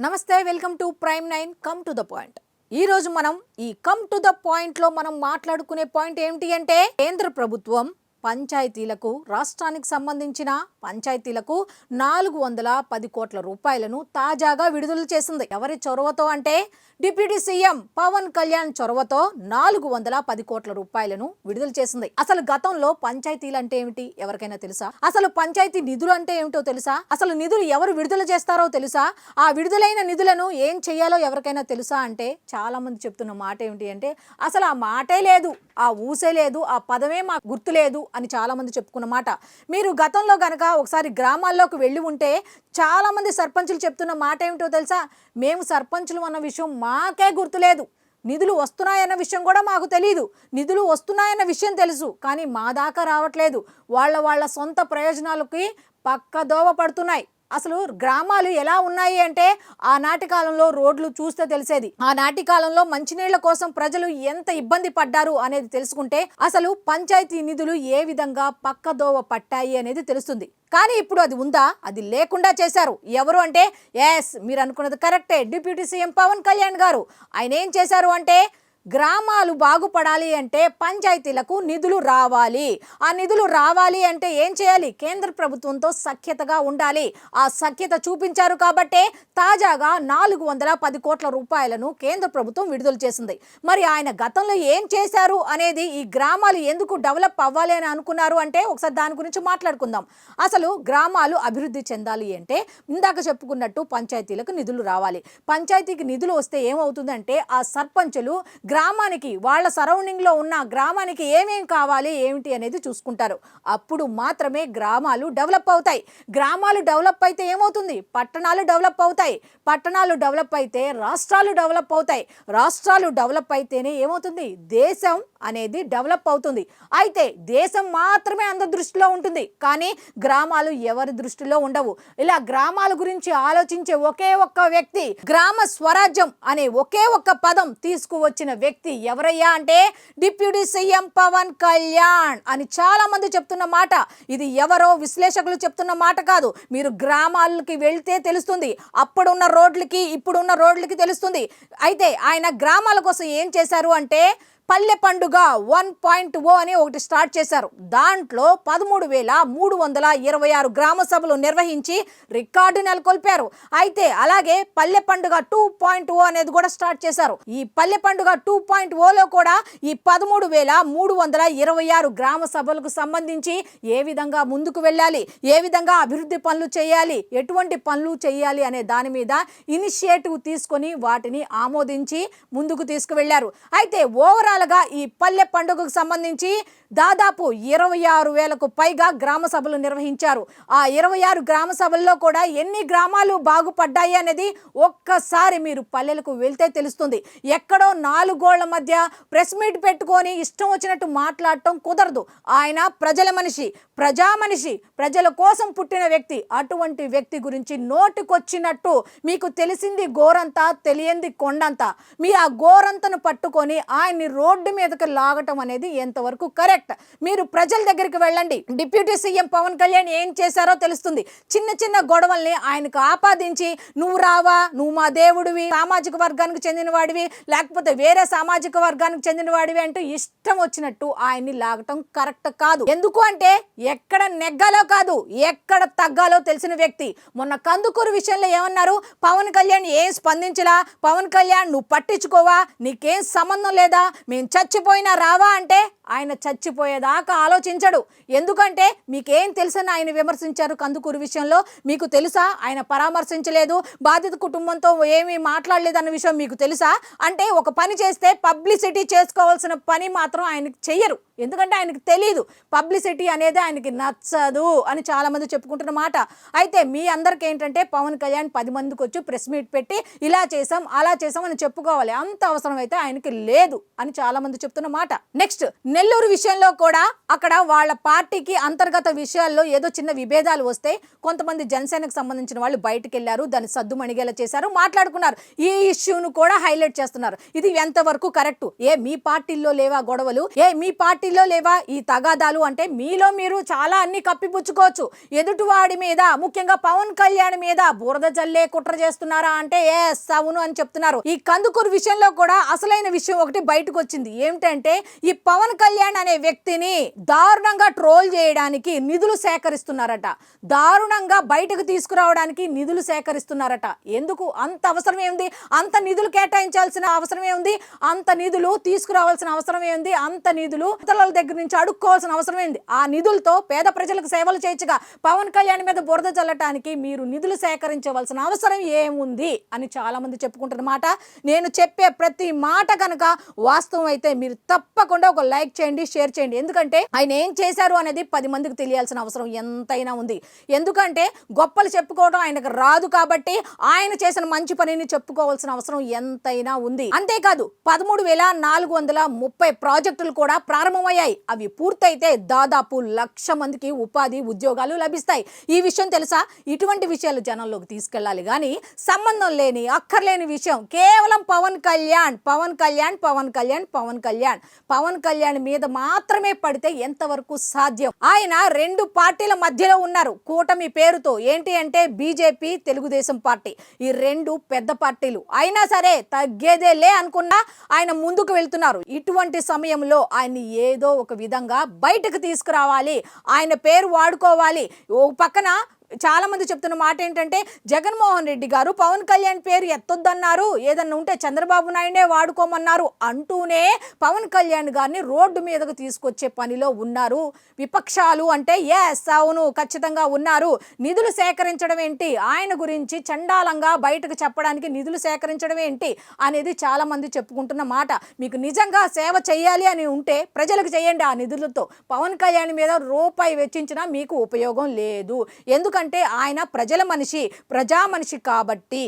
నమస్తే, welcome to prime 9 come to the point. ఈ రోజు మనం ఈ కమ్ టు ద పాయింట్ లో మనం మాట్లాడుకునే పాయింట్ ఏంటి అంటే కేంద్ర ప్రభుత్వం పంచాయతీలకు రాష్ట్రానికి సంబంధించిన పంచాయతీలకు 410 కోట్ల రూపాయలను తాజాగా విడుదల చేసింది. ఎవరి చొరవతో అంటే డిప్యూటీ సీఎం పవన్ కళ్యాణ్ చొరవతో 410 కోట్ల రూపాయలను విడుదల చేసింది. అసలు గతంలో పంచాయతీలు అంటే ఏమిటి ఎవరికైనా తెలుసా? అసలు పంచాయతీ నిధులు అంటే ఏమిటో తెలుసా? అసలు నిధులు ఎవరు విడుదల చేస్తారో తెలుసా? ఆ విడుదలైన నిధులను ఏం చేయాలో ఎవరికైనా తెలుసా అంటే చాలా మంది చెప్తున్న మాట ఏమిటి అంటే అసలు ఆ మాటే లేదు, ఆ ఊసే లేదు, ఆ పదమే మాకు గుర్తు లేదు అని చాలా మంది చెప్పుకున్న మాట. మీరు గతంలో గనక ఒకసారి గ్రామాల్లోకి వెళ్ళి ఉంటే చాలా మంది సర్పంచులు చెప్తున్న మాట ఏమిటో తెలుసా? మేము సర్పంచులు అన్న విషయం మాకే గుర్తులేదు, నిధులు వస్తున్నాయన్న విషయం కూడా మాకు తెలియదు, నిధులు వస్తున్నాయన్న విషయం తెలుసు కానీ మా దాకా రావట్లేదు, వాళ్ళ సొంత ప్రయోజనాలకి పక్కదోవ పడుతున్నాయి. అసలు గ్రామాలు ఎలా ఉన్నాయి అంటే ఆనాటి కాలంలో రోడ్లు చూస్తే తెలిసేది. ఆనాటి కాలంలో మంచినీళ్ల కోసం ప్రజలు ఎంత ఇబ్బంది పడ్డారు అనేది తెలుసుకుంటే అసలు పంచాయతీ నిధులు ఏ విధంగా పక్కదోవ పట్టాయి అనేది తెలుస్తుంది. కానీ ఇప్పుడు అది ఉందా? అది లేకుండా చేశారు. ఎవరు అంటే ఎస్, మీరు అనుకున్నది కరెక్టే, డిప్యూటీ సీఎం పవన్ కళ్యాణ్ గారు. ఆయన ఏం చేశారు అంటే గ్రామాలు బాగుపడాలి అంటే పంచాయతీలకు నిధులు రావాలి. ఆ నిధులు రావాలి అంటే ఏం చేయాలి? కేంద్ర ప్రభుత్వంతో సఖ్యతగా ఉండాలి. ఆ సఖ్యత చూపించారు కాబట్టే తాజాగా 410 కోట్ల రూపాయలను కేంద్ర ప్రభుత్వం విడుదల చేసింది. మరి ఆయన గతంలో ఏం చేశారు అనేది, ఈ గ్రామాలు ఎందుకు డెవలప్ అవ్వాలి అని అనుకున్నారు అంటే ఒకసారి దాని గురించి మాట్లాడుకుందాం. అసలు గ్రామాలు అభివృద్ధి చెందాలి అంటే ఇందాక చెప్పుకున్నట్టు పంచాయతీలకు నిధులు రావాలి. పంచాయతీకి నిధులు వస్తే ఏమవుతుందంటే ఆ సర్పంచులు గ్రామానికి, వాళ్ళ సరౌండింగ్లో ఉన్న గ్రామానికి ఏమేం కావాలి ఏమిటి అనేది చూసుకుంటారు. అప్పుడు మాత్రమే గ్రామాలు డెవలప్ అవుతాయి. గ్రామాలు డెవలప్ అయితే ఏమవుతుంది? పట్టణాలు డెవలప్ అవుతాయి. పట్టణాలు డెవలప్ అయితే రాష్ట్రాలు డెవలప్ అవుతాయి. రాష్ట్రాలు డెవలప్ అయితేనే ఏమవుతుంది? దేశం అనేది డెవలప్ అవుతుంది. అయితే దేశం మాత్రమే అందరి దృష్టిలో ఉంటుంది కానీ గ్రామాలు ఎవరి దృష్టిలో ఉండవు. ఇలా గ్రామాల గురించి ఆలోచించే ఒకే ఒక్క వ్యక్తి, గ్రామ స్వరాజ్యం అనే ఒకే ఒక్క పదం తీసుకువచ్చిన వ్యక్తి ఎవరయ్యా అంటే డిప్యూటీ సీఎం పవన్ కళ్యాణ్ అని చాలా మంది చెప్తున్న మాట. ఇది ఎవరో విశ్లేషకులు చెప్తున్న మాట కాదు. మీరు గ్రామాలకి వెళ్తే తెలుస్తుంది. అప్పుడున్న రోడ్లకి ఇప్పుడున్న రోడ్లకి తెలుస్తుంది. అయితే ఆయన గ్రామాల కోసం ఏం చేశారు అంటే పల్లె పండుగ 1.0 అని ఒకటి స్టార్ట్ చేశారు. దాంట్లో 13,326 గ్రామ సభలు నిర్వహించి రికార్డు నెలకొల్పారు. అయితే అలాగే పల్లె పండుగ 2.0 అనేది కూడా స్టార్ట్ చేశారు. ఈ పల్లె పండుగ 2.0లో కూడా ఈ 13,326 గ్రామ సభలకు సంబంధించి ఏ విధంగా ముందుకు వెళ్ళాలి, ఏ విధంగా అభివృద్ధి పనులు చేయాలి, ఎటువంటి పనులు చేయాలి అనే దాని మీద ఇనిషియేటివ్ తీసుకొని వాటిని ఆమోదించి ముందుకు తీసుకువెళ్లారు. అయితే ఓవరాల్ ఈ పల్లె పండుగకు సంబంధించి దాదాపు 26,000కు పైగా గ్రామ సభలు నిర్వహించారు. ఆ 26 గ్రామ సభల్లో కూడా ఎన్ని గ్రామాలు బాగుపడ్డాయి అనేది ఒక్కసారి మీరు పల్లెలకు వెళ్తే తెలుస్తుంది. ఎక్కడో 4 గోళ్ల మధ్య ప్రెస్ మీట్ పెట్టుకొని ఇష్టం వచ్చినట్టు మాట్లాడటం కుదరదు. ఆయన ప్రజల మనిషి, ప్రజా మనిషి, ప్రజల కోసం పుట్టిన వ్యక్తి. అటువంటి వ్యక్తి గురించి నోటికొచ్చినట్టు మీకు తెలిసింది గోరంతా, తెలియంది కొండంతా, మీ ఆ గోరంతను పట్టుకొని ఆయన్ని రోడ్డు మీదకి లాగటం అనేది ఎంతవరకు కరెక్ట్? మీరు ప్రజల దగ్గరికి వెళ్ళండి. డిప్యూటీ సీఎం పవన్ కళ్యాణ్ ఏం చేశారో తెలుస్తుంది. చిన్న చిన్న గొడవల్ని ఆయనకు ఆపాదించి నువ్వు రావా, నువ్వు మా దేవుడివి, సామాజిక వర్గానికి చెందిన వాడివి, లేకపోతే వేరే సామాజిక వర్గానికి చెందిన వాడివి అంటూ ఇష్టం వచ్చినట్టు ఆయన్ని లాగటం కరెక్ట్ కాదు. ఎందుకు అంటే ఎక్కడ నెగ్గాలో కాదు, ఎక్కడ తగ్గాలో తెలిసిన వ్యక్తి. మొన్న కందుకూరు విషయంలో ఏమన్నారు? పవన్ కళ్యాణ్ ఏం స్పందించలా, పవన్ కళ్యాణ్ నువ్వు పట్టించుకోవా, నీకేం సంబంధం లేదా, మేము చచ్చిపోయినా రావా అంటే ఆయన చచ్చిపోయేదాకా ఆలోచించడు. ఎందుకంటే మీకేం తెలుసని ఆయన విమర్శించారు కందుకూరు విషయంలో. మీకు తెలుసా? ఆయన పరామర్శించలేదు, బాధిత కుటుంబంతో ఏమీ మాట్లాడలేదన్న విషయం మీకు తెలుసా? అంటే ఒక పని చేస్తే పబ్లిసిటీ చేసుకోవాల్సిన పని మాత్రం ఆయనకి చెయ్యరు. ఎందుకంటే ఆయనకి తెలియదు, పబ్లిసిటీ అనేది ఆయనకి నచ్చదు అని చాలామంది చెప్పుకుంటున్న మాట. అయితే మీ అందరికీ ఏంటంటే పవన్ కళ్యాణ్ 10 మందికి వచ్చి ప్రెస్ మీట్ పెట్టి ఇలా చేసాం అలా చేసాం అని చెప్పుకోవాలి. అంత అవసరం అయితే ఆయనకి లేదు అని చాలా మంది చెప్తున్న మాట. నెక్స్ట్ నెల్లూరు విషయంలో కూడా అక్కడ వాళ్ళ పార్టీకి అంతర్గత విషయాల్లో ఏదో చిన్న విభేదాలు వస్తే కొంతమంది జనసేనకు సంబంధించిన వాళ్ళు బయటకు వెళ్ళారు, దాన్ని సద్దు మణిగేలా చేశారు, మాట్లాడుకున్నారు. ఈ ఇష్యూను కూడా హైలైట్ చేస్తున్నారు. ఇది ఎంతవరకు కరెక్ట్? మీ పార్టీల్లో లేవా గొడవలు? మీ పార్టీల్లో లేవా ఈ తగాదాలు? అంటే మీలో మీరు చాలా అన్ని కప్పిపుచ్చుకోవచ్చు. ఎదుటివాడి మీద, ముఖ్యంగా పవన్ కళ్యాణ్ మీద బురద జల్లే కుట్ర చేస్తున్నారా అంటే అవును అని చెప్తున్నారు. ఈ కందుకూరు విషయంలో కూడా అసలైన విషయం ఒకటి బయటకు వచ్చింది. ఏమిటంటే ఈ పవన్ కళ్యాణ్ అనే వ్యక్తిని దారుణంగా ట్రోల్ చేయడానికి నిధులు సేకరిస్తున్నారట. దారుణంగా బయటకు తీసుకురావడానికి నిధులు సేకరిస్తున్నారట. ఎందుకు? అంత అవసరం ఏముంది? అంత నిధులు కేటాయించాల్సిన అవసరం ఏముంది? అంత నిధులు తీసుకురావాల్సిన అవసరం ఏముంది? అంత నిధులు ఇతరుల దగ్గర నుంచి అడుక్కోవాల్సిన అవసరం ఏంది? ఆ నిధులతో పేద ప్రజలకు సేవలు చేయొచ్చుగా. పవన్ కళ్యాణ్ మీద బురద చల్లటానికి మీరు నిధులు సేకరించవలసిన అవసరం ఏముంది అని చాలా మంది చెప్పుకుంటున్న మాట. నేను చెప్పే ప్రతి మాట కనుక వాస్తవం అయితే మీరు తప్పకుండా ఒక లైక్ చేయండి, షేర్ చేయండి. ఎందుకంటే ఆయన ఏం చేశారు అనేది 10 మందికి తెలియాల్సిన అవసరం ఎంతైనా ఉంది. ఎందుకంటే గొప్పలు చెప్పుకోవడం ఆయనకు రాదు కాబట్టి ఆయన చేసిన మంచి పనిని చెప్పుకోవాల్సిన అవసరం ఎంతైనా ఉంది. అంతేకాదు 13,430 ప్రాజెక్టులు కూడా ప్రారంభమయ్యాయి. అవి పూర్తయితే దాదాపు 1,00,000 మందికి ఉపాధి ఉద్యోగాలు లభిస్తాయి. ఈ విషయం తెలుసా? ఇటువంటి విషయాలు జనంలోకి తీసుకెళ్ళాలి కానీ సంబంధం లేని అక్కర్లేని విషయం కేవలం పవన్ కళ్యాణ్ పవన్ కళ్యాణ్ పవన్ కళ్యాణ్ పవన్ కళ్యాణ్ పవన్ కళ్యాణ్ మీద మాత్రమే పడితే ఎంతవరకు సాధ్యం? ఆయన 2 పార్టీల మధ్యలో ఉన్నారు కూటమి పేరుతో. ఏంటి అంటే బీజేపీ, తెలుగుదేశం పార్టీ. ఈ 2 పెద్ద పార్టీలు అయినా సరే తగ్గేదేలే అనుకున్నా ఆయన ముందుకు వెళ్తున్నారు. ఇటువంటి సమయంలో ఆయన్ని ఏదో ఒక విధంగా బయటకు తీసుకురావాలి, ఆయన పేరు వాడుకోవాలి. ఓ పక్కన చాలా మంది చెప్తున్న మాట ఏంటంటే జగన్మోహన్ రెడ్డి గారు పవన్ కళ్యాణ్ పేరు ఎత్తొద్దన్నారు, ఏదన్నా ఉంటే చంద్రబాబు నాయుడే వాడుకోమన్నారు అంటూనే పవన్ కళ్యాణ్ గారిని రోడ్డు మీదకు తీసుకొచ్చే పనిలో ఉన్నారు విపక్షాలు. అంటే అవును ఖచ్చితంగా ఉన్నారు. నిధులు సేకరించడం ఏంటి, ఆయన గురించి చండాలంగా బయటకు చెప్పడానికి నిధులు సేకరించడం ఏంటి అనేది చాలా మంది చెప్పుకుంటున్న మాట. మీకు నిజంగా సేవ చేయాలి అని ఉంటే ప్రజలకు చేయండి. ఆ నిధులతో పవన్ కళ్యాణ్ మీద రూపాయి వెచ్చించినా మీకు ఉపయోగం లేదు. ఎందుకంటే ఆయన ప్రజల మనిషి, ప్రజా మనిషి కాబట్టి.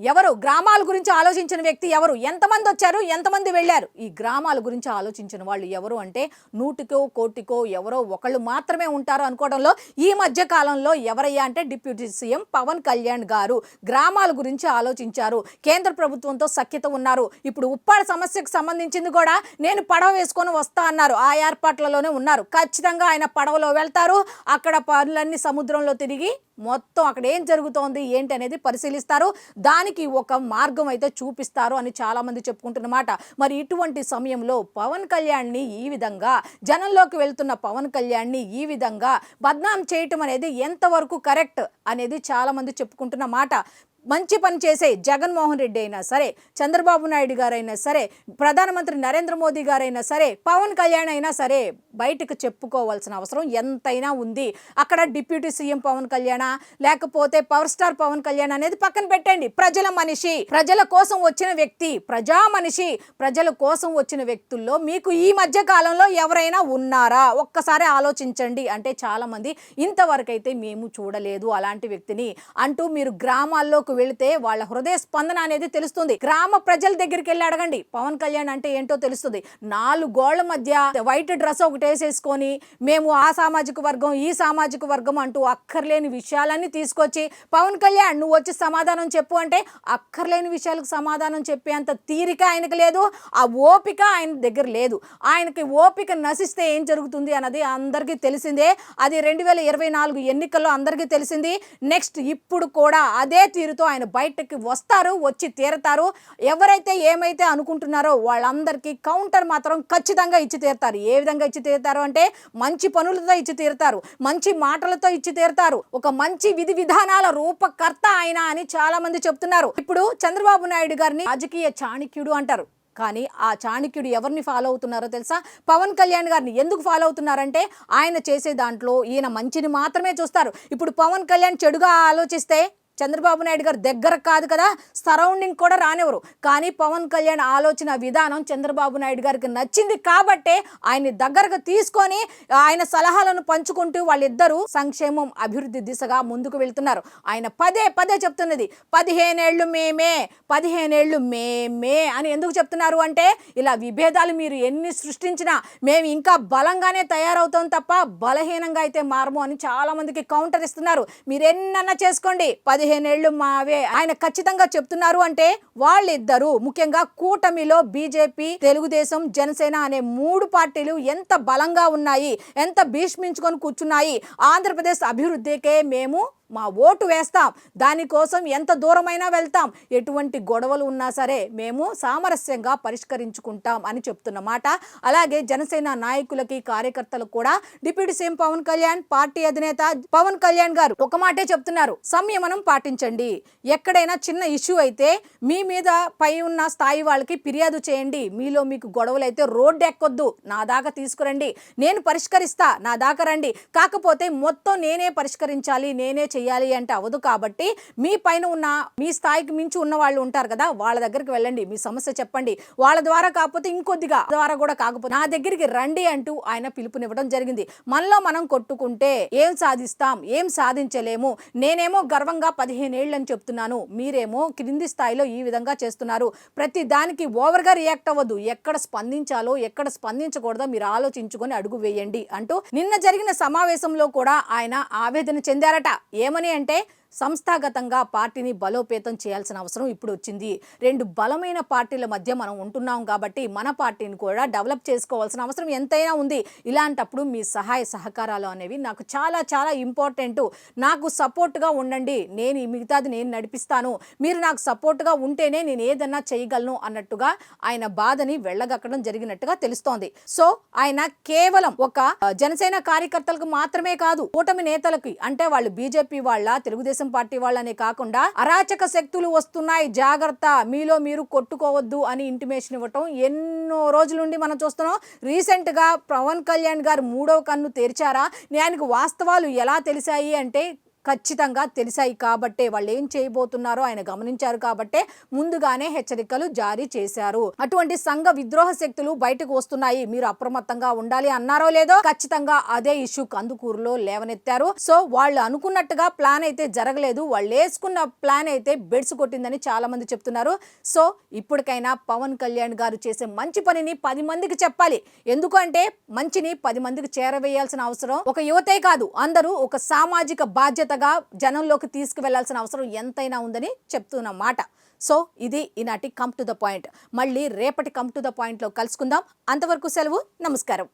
ఎవరు గ్రామాల గురించి ఆలోచించిన వ్యక్తి ఎవరు? ఎంతమంది వచ్చారు, ఎంతమంది వెళ్ళారు? ఈ గ్రామాల గురించి ఆలోచించిన వాళ్ళు ఎవరు అంటే 100కో కోటికో ఎవరో ఒకళ్ళు మాత్రమే ఉంటారు అనుకోవడంలో ఈ మధ్య కాలంలో ఎవరయ్యా అంటే డిప్యూటీ సీఎం పవన్ కళ్యాణ్ గారు గ్రామాల గురించి ఆలోచించారు. కేంద్ర ప్రభుత్వంతో సఖ్యత ఉన్నారు. ఇప్పుడు ఉప్పాడ సమస్యకు సంబంధించింది కూడా నేను పడవ వేసుకొని వస్తా అన్నారు. ఆ ఏర్పాట్లలోనే ఉన్నారు. ఖచ్చితంగా ఆయన పడవలో వెళ్తారు. అక్కడ పనులన్నీ సముద్రంలో తిరిగి మొత్తం అక్కడ ఏం జరుగుతోంది ఏంటి అనేది పరిశీలిస్తారు. దానికి ఒక మార్గం అయితే చూపిస్తారు అని చాలా మంది చెప్పుకుంటున్నమాట. మరి ఇటువంటి సమయంలో పవన్ కళ్యాణ్ని ఈ విధంగా జనంలోకి వెళ్తున్న పవన్ కళ్యాణ్ని ఈ విధంగా బద్నాం చేయటం అనేది ఎంతవరకు కరెక్ట్ అనేది చాలా మంది చెప్పుకుంటున్న మాట. మంచి పని చేసే జగన్మోహన్ రెడ్డి అయినా సరే, చంద్రబాబు నాయుడు గారైనా సరే, ప్రధానమంత్రి నరేంద్ర మోదీ గారైనా సరే, పవన్ కళ్యాణ్ అయినా సరే బయటకు చెప్పుకోవాల్సిన అవసరం ఎంతైనా ఉంది. అక్కడ డిప్యూటీ సీఎం పవన్ కళ్యాణ్ లేకపోతే పవర్ స్టార్ పవన్ కళ్యాణ్ అనేది పక్కన పెట్టండి. ప్రజల మనిషి, ప్రజల కోసం వచ్చిన వ్యక్తి, ప్రజా మనిషి, ప్రజల కోసం వచ్చిన వ్యక్తుల్లో మీకు ఈ మధ్య కాలంలో ఎవరైనా ఉన్నారా? ఒక్కసారి ఆలోచించండి. అంటే చాలా మంది ఇంతవరకైతే మేము చూడలేదు అలాంటి వ్యక్తిని అంటూ మీరు గ్రామాల్లోకి వెళితే వాళ్ళ హృదయ స్పందన అనేది తెలుస్తుంది. గ్రామ ప్రజల దగ్గరికి వెళ్ళి అడగండి పవన్ కళ్యాణ్ అంటే ఏంటో తెలుస్తుంది. 4 గోళ్ల మధ్య వైట్ డ్రెస్ ఒకటి వేసేసుకొని మేము ఆ సామాజిక వర్గం ఈ సామాజిక వర్గం అంటూ అక్కర్లేని విషయాలన్నీ తీసుకొచ్చి పవన్ కళ్యాణ్ నువ్వు వచ్చి సమాధానం చెప్పు అంటే అక్కర్లేని విషయాలకు సమాధానం చెప్పేంత తీరిక ఆయనకు లేదు. ఆ ఓపిక ఆయన దగ్గర లేదు. ఆయనకి ఓపిక నశిస్తే ఏం జరుగుతుంది అన్నది అందరికీ తెలిసిందే. అది 2024 ఎన్నికల్లో అందరికీ తెలిసింది. నెక్స్ట్ ఇప్పుడు కూడా అదే తీరుతో ఆయన బయటకి వస్తారు, వచ్చి తీరతారు. ఎవరైతే ఏమైతే అనుకుంటున్నారో వాళ్ళందరికీ కౌంటర్ మాత్రం ఖచ్చితంగా ఇచ్చి తీరుతారు. ఏ విధంగా ఇచ్చి తీరుతారు అంటే మంచి పనులతో ఇచ్చి తీరుతారు, మంచి మాటలతో ఇచ్చి తీరుతారు. ఒక మంచి విధి విధానాల రూపకర్త ఆయన అని చాలా మంది చెప్తున్నారు. ఇప్పుడు చంద్రబాబు నాయుడు గారిని రాజకీయ చాణక్యుడు అంటారు. కానీ ఆ చాణక్యుడు ఎవరిని ఫాలో అవుతున్నారో తెలుసా? పవన్ కళ్యాణ్ గారిని. ఎందుకు ఫాలో అవుతున్నారంటే ఆయన చేసే దాంట్లో ఈయన మంచిని మాత్రమే చూస్తారు. ఇప్పుడు పవన్ కళ్యాణ్ చెడుగా ఆలోచిస్తే చంద్రబాబు నాయుడు గారు దగ్గర కాదు కదా, సరౌండింగ్ కూడా రానివ్వరు. కానీ పవన్ కళ్యాణ్ ఆలోచన విధానం చంద్రబాబు నాయుడు గారికి నచ్చింది కాబట్టే ఆయన్ని దగ్గరకు తీసుకొని ఆయన సలహాలను పంచుకుంటూ వాళ్ళిద్దరూ సంక్షేమం అభివృద్ధి దిశగా ముందుకు వెళ్తున్నారు. ఆయన పదే పదే చెప్తున్నది 15 ఏళ్ళు మేమే, 15 ఏళ్ళు మేమే అని ఎందుకు చెప్తున్నారు అంటే, ఇలా విభేదాలు మీరు ఎన్ని సృష్టించినా మేము ఇంకా బలంగానే తయారవుతాం తప్ప బలహీనంగా అయితే మారము అని చాలా మందికి కౌంటర్ ఇస్తున్నారు. మీరు ఎన్నన్నా చేసుకోండి, 15 ఏళ్ళు మావే ఆయన ఖచ్చితంగా చెప్తున్నారు. అంటే వాళ్ళిద్దరూ ముఖ్యంగా కూటమిలో బీజేపీ, తెలుగుదేశం, జనసేన అనే 3 పార్టీలు ఎంత బలంగా ఉన్నాయి, ఎంత భీష్మించుకొని కూర్చున్నాయి. ఆంధ్రప్రదేశ్ అభివృద్ధికే మేము మా ఓటు వేస్తాం, దానికోసం ఎంత దూరమైనా వెళ్తాం, ఎటువంటి గొడవలు ఉన్నా సరే మేము సామరస్యంగా పరిష్కరించుకుంటాం అని చెప్తున్నమాట. అలాగే జనసేన నాయకులకి, కార్యకర్తలకు కూడా deputy CM Pawan Kalyan, party అధినేత పవన్ కళ్యాణ్ గారు ఒక మాటే చెప్తున్నారు, సంయమనం పాటించండి. ఎక్కడైనా చిన్న ఇష్యూ అయితే మీ మీద పై ఉన్న స్థాయి వాళ్ళకి ఫిర్యాదు చేయండి. మీలో మీకు గొడవలు అయితే రోడ్డు ఎక్కొద్దు, నా దాకా తీసుకురండి, నేను పరిష్కరిస్తా, నా దాకా రండి. కాకపోతే మొత్తం నేనే పరిష్కరించాలి, నేనే చెయ్యాలి అంటే అవదు. కాబట్టి మీ పైన ఉన్న, మీ స్థాయికి మించి ఉన్న వాళ్ళు ఉంటారు కదా, వాళ్ళ దగ్గరికి వెళ్ళండి, మీ సమస్య చెప్పండి. వాళ్ళ ద్వారా కాకపోతే ఇంకొద్దిగా ద్వారా కూడా కాకపోతే నా దగ్గరికి రండి అంటూ ఆయన పిలుపునివ్వడం జరిగింది. మనలో మనం కొట్టుకుంటే ఏం సాధిస్తాం, ఏం సాధించలేము. నేనేమో గర్వంగా 15 ఏళ్ళు అని చెప్తున్నాను, మీరేమో క్రింది స్థాయిలో ఈ విధంగా చేస్తున్నారు. ప్రతి దానికి ఓవర్గా రియాక్ట్ అవ్వద్దు, ఎక్కడ స్పందించాలో ఎక్కడ స్పందించకూడదో మీరు ఆలోచించుకొని అడుగు వేయండి అంటూ నిన్న జరిగిన సమావేశంలో కూడా ఆయన ఆవేదన చెందారట. ఏమని అంటే, సంస్థాగతంగా పార్టీని బలోపేతం చేయాల్సిన అవసరం ఇప్పుడు వచ్చింది. 2 బలమైన పార్టీల మధ్య మనం ఉంటున్నాం కాబట్టి మన పార్టీని కూడా డెవలప్ చేసుకోవాల్సిన అవసరం ఎంతైనా ఉంది. ఇలాంటప్పుడు మీ సహాయ సహకారాలు అనేవి నాకు చాలా చాలా ఇంపార్టెంట్. నాకు సపోర్ట్గా ఉండండి, నేను ఈ మిగతాది నేను నడిపిస్తాను, మీరు నాకు సపోర్ట్గా ఉంటేనే నేను ఏదన్నా చేయగలను అన్నట్టుగా ఆయన బాధని వెళ్ళగక్కడం జరిగినట్టుగా తెలుస్తోంది. సో ఆయన కేవలం ఒక జనసేన కార్యకర్తలకు మాత్రమే కాదు, కూటమి నేతలకి, అంటే వాళ్ళు బీజేపీ వాళ్ళ, తెలుగుదేశం పార్టీ వాళ్ళనే కాకుండా అరాచక శక్తులు వస్తున్నాయి, జాగ్రత్త, మీలో మీరు కొట్టుకోవద్దు అని ఇంటిమేషన్ ఇవ్వటం ఎన్నో రోజుల నుండి మనం చూస్తున్నాం. రీసెంట్ గా పవన్ కళ్యాణ్ గారు 3వ కన్ను తెరిచారా, ఆయనకు వాస్తవాలు ఎలా తెలిసాయి అంటే ఖచ్చితంగా తెలిసాయి కాబట్టే, వాళ్ళు ఏం చేయబోతున్నారో ఆయన గమనించారు కాబట్టే ముందుగానే హెచ్చరికలు జారీ చేశారు. అటువంటి సంఘ విద్రోహ శక్తులు బయటకు వస్తున్నాయి, మీరు అప్రమత్తంగా ఉండాలి అన్నారో లేదో ఖచ్చితంగా అదే ఇష్యూ కందుకూరులో లేవనెత్తారు. సో వాళ్ళు అనుకున్నట్టుగా ప్లాన్ అయితే జరగలేదు, వాళ్ళు వేసుకున్న ప్లాన్ అయితే బెడ్స్ కొట్టిందని చాలా మంది చెప్తున్నారు. సో ఇప్పటికైనా పవన్ కళ్యాణ్ గారు చేసే మంచి పనిని 10 మందికి చెప్పాలి. ఎందుకంటే మంచిని 10 మందికి చేరవేయాల్సిన అవసరం ఒక యువతే కాదు, అందరూ ఒక సామాజిక బాధ్యత జనంలోకి తీసుకువెళ్లాల్సిన అవసరం ఎంతైనా ఉందని చెప్తున్నమాట. సో ఇది ఈనాటి కమ్ టు ద పాయింట్. మళ్ళీ రేపటి కమ్ టు ద పాయింట్ లో కలుసుకుందాం. అంతవరకు సెలవు, నమస్కారం.